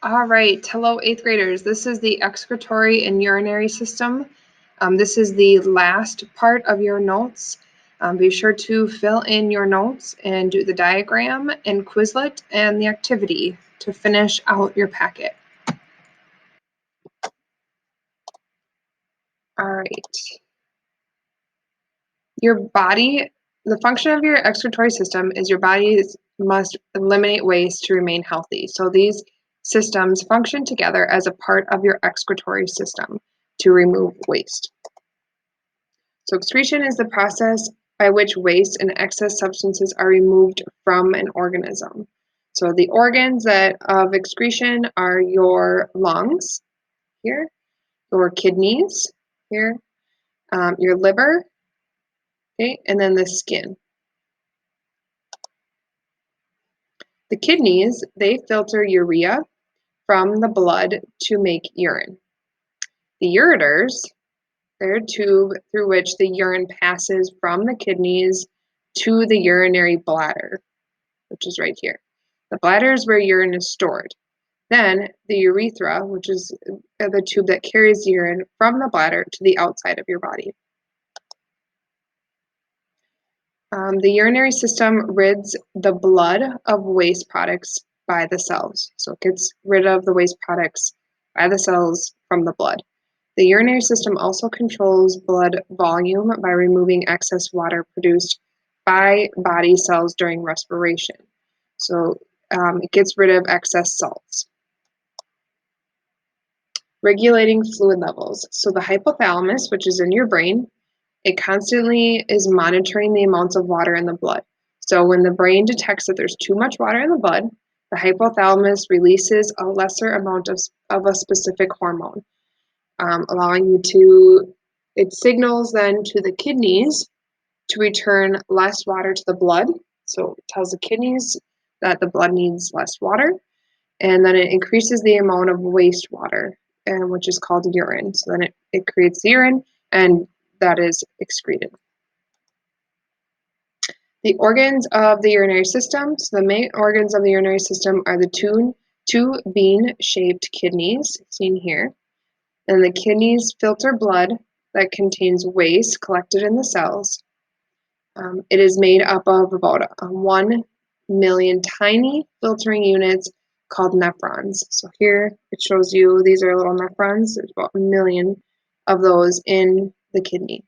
All right, hello 8th graders. This is the excretory and urinary system. This is the last part of your notes. Be sure to fill in your notes and do the diagram and Quizlet and the activity to finish out your packet. All right. Your body, the function of your excretory system is your body must eliminate waste to remain healthy. So these systems function together as a part of your excretory system to remove waste. So excretion is the process by which waste and excess substances are removed from an organism. So the organs of excretion are your lungs here, your kidneys here, your liver, okay, and then the skin. The kidneys, they filter urea from the blood to make urine. The ureters, they're a tube through which the urine passes from the kidneys to the urinary bladder, which is right here. The bladder is where urine is stored. Then the urethra, which is the tube that carries urine from the bladder to the outside of your body. The urinary system rids the blood of waste products by the cells. So it gets rid of the waste products by the cells from the blood. The urinary system also controls blood volume by removing excess water produced by body cells during respiration. So it gets rid of excess salts. Regulating fluid levels. So the hypothalamus, which is in your brain, it constantly is monitoring the amounts of water in the blood. So when the brain detects that there's too much water in the blood, the hypothalamus releases a lesser amount of a specific hormone, allowing you to, it signals then to the kidneys to return less water to the blood. So it tells the kidneys that the blood needs less water, and then it increases the amount of wastewater, which is called urine. So then it creates urine, and that is excreted. The organs of the urinary system. So the main organs of the urinary system are the two bean-shaped kidneys, seen here. And the kidneys filter blood that contains waste collected in the cells. It is made up of about 1 million tiny filtering units called nephrons. So here it shows you these are little nephrons. There's about 1 million of those in the kidney.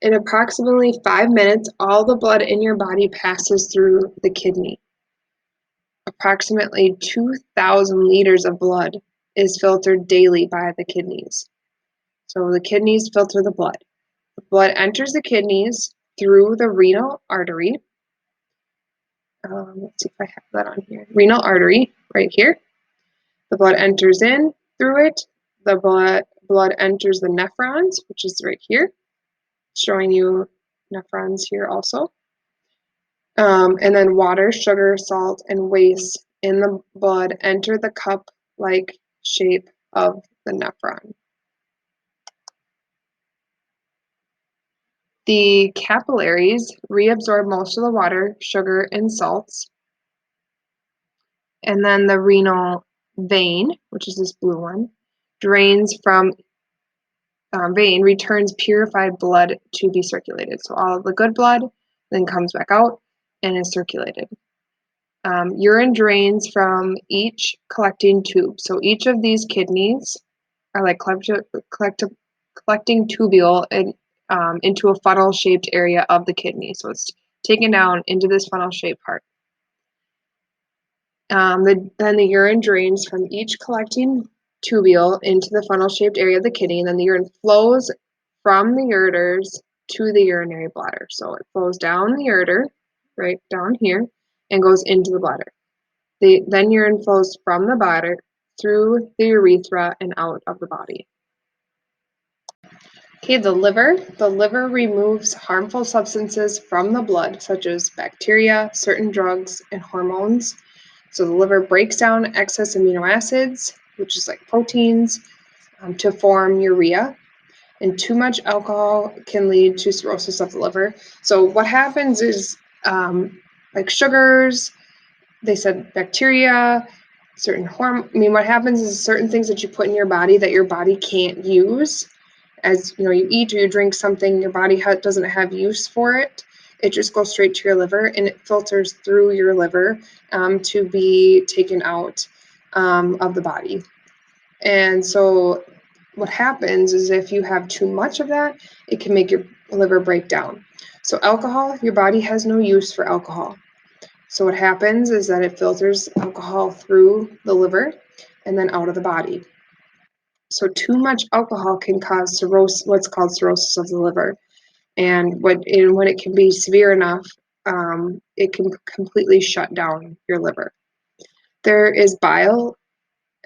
In approximately 5 minutes, all the blood in your body passes through the kidney. Approximately 2,000 liters of blood is filtered daily by the kidneys. So the kidneys filter the blood. The blood enters the kidneys through the renal artery. Let's see if I have that on here. Renal artery, right here. The blood enters in through it. The blood enters the nephrons, which is right here, showing you nephrons here also. And then water, sugar, salt, and waste in the blood enter the cup-like shape of the nephron. The capillaries reabsorb most of the water, sugar, and salts. And then the renal vein, which is this blue one, drains from vein, returns purified blood to be circulated. So all of the good blood then comes back out and is circulated. Urine drains from each collecting tube. So each of these kidneys are like collecting tubule into a funnel-shaped area of the kidney. So it's taken down into this funnel-shaped part. Then the urine drains from each collecting tubule into the funnel-shaped area of the kidney, and then the urine flows from the ureters to the urinary bladder. So it flows down the ureter, right down here, and goes into the bladder. Then urine flows from the bladder through the urethra and out of the body. Okay, the liver. The liver removes harmful substances from the blood, such as bacteria, certain drugs, and hormones. So the liver breaks down excess amino acids, which is like proteins, to form urea. And too much alcohol can lead to cirrhosis of the liver. So what happens is like sugars, they said bacteria, certain what happens is certain things that you put in your body that your body can't use. As you know, you eat or you drink something, your body doesn't have use for it. It just goes straight to your liver and it filters through your liver to be taken out of the body. And so what happens is if you have too much of that, it can make your liver break down. So alcohol, your body has no use for alcohol. So what happens is that it filters alcohol through the liver and then out of the body. So too much alcohol can cause what's called cirrhosis of the liver. And when it can be severe enough, it can completely shut down your liver. There is bile.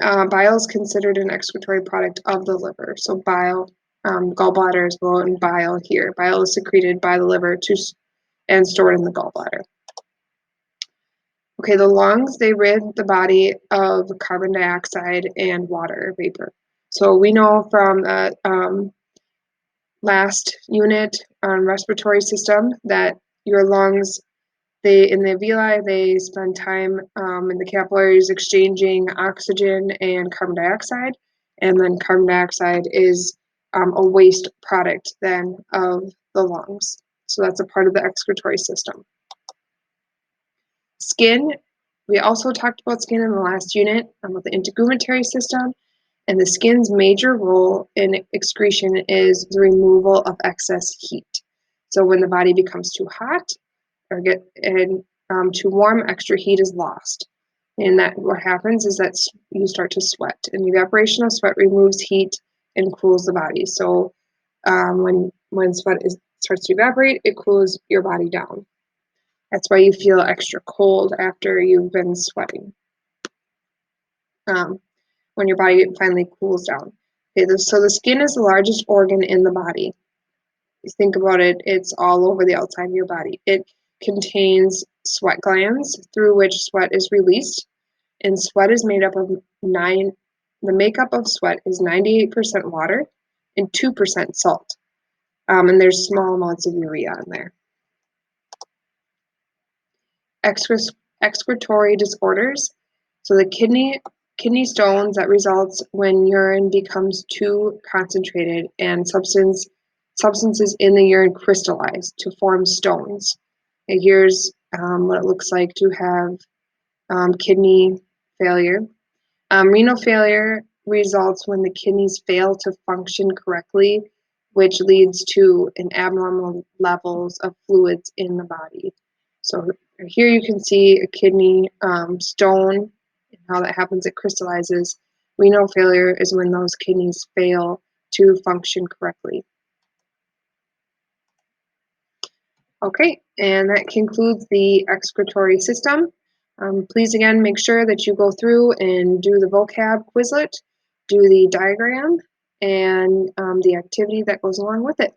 Bile is considered an excretory product of the liver. So bile, gallbladder is well, and bile here. Bile is secreted by the liver and stored in the gallbladder. Okay, the lungs, they rid the body of carbon dioxide and water vapor. So we know from the last unit on respiratory system that your lungs, in the alveoli, they spend time in the capillaries exchanging oxygen and carbon dioxide, and then carbon dioxide is a waste product then of the lungs. So that's a part of the excretory system. Skin, we also talked about skin in the last unit with the integumentary system, and the skin's major role in excretion is the removal of excess heat. So when the body becomes too hot or too warm, extra heat is lost. And that what happens is that you start to sweat, and the evaporation of sweat removes heat and cools the body. So when sweat starts to evaporate, it cools your body down. That's why you feel extra cold after you've been sweating, when your body finally cools down. Okay, so the skin is the largest organ in the body. You think about it, it's all over the outside of your body. It contains sweat glands through which sweat is released, and sweat is made up of the makeup of sweat is 98% water and 2% salt. And there's small amounts of urea in there. Excretory disorders. So the kidney stones, that results when urine becomes too concentrated and substances in the urine crystallize to form stones. And here's what it looks like to have kidney failure. Renal failure results when the kidneys fail to function correctly, which leads to an abnormal levels of fluids in the body. So here you can see a kidney stone and how that happens. It crystallizes. Renal failure is when those kidneys fail to function correctly. Okay, and that concludes the excretory system. Please again make sure that you go through and do the vocab Quizlet, do the diagram, and the activity that goes along with it.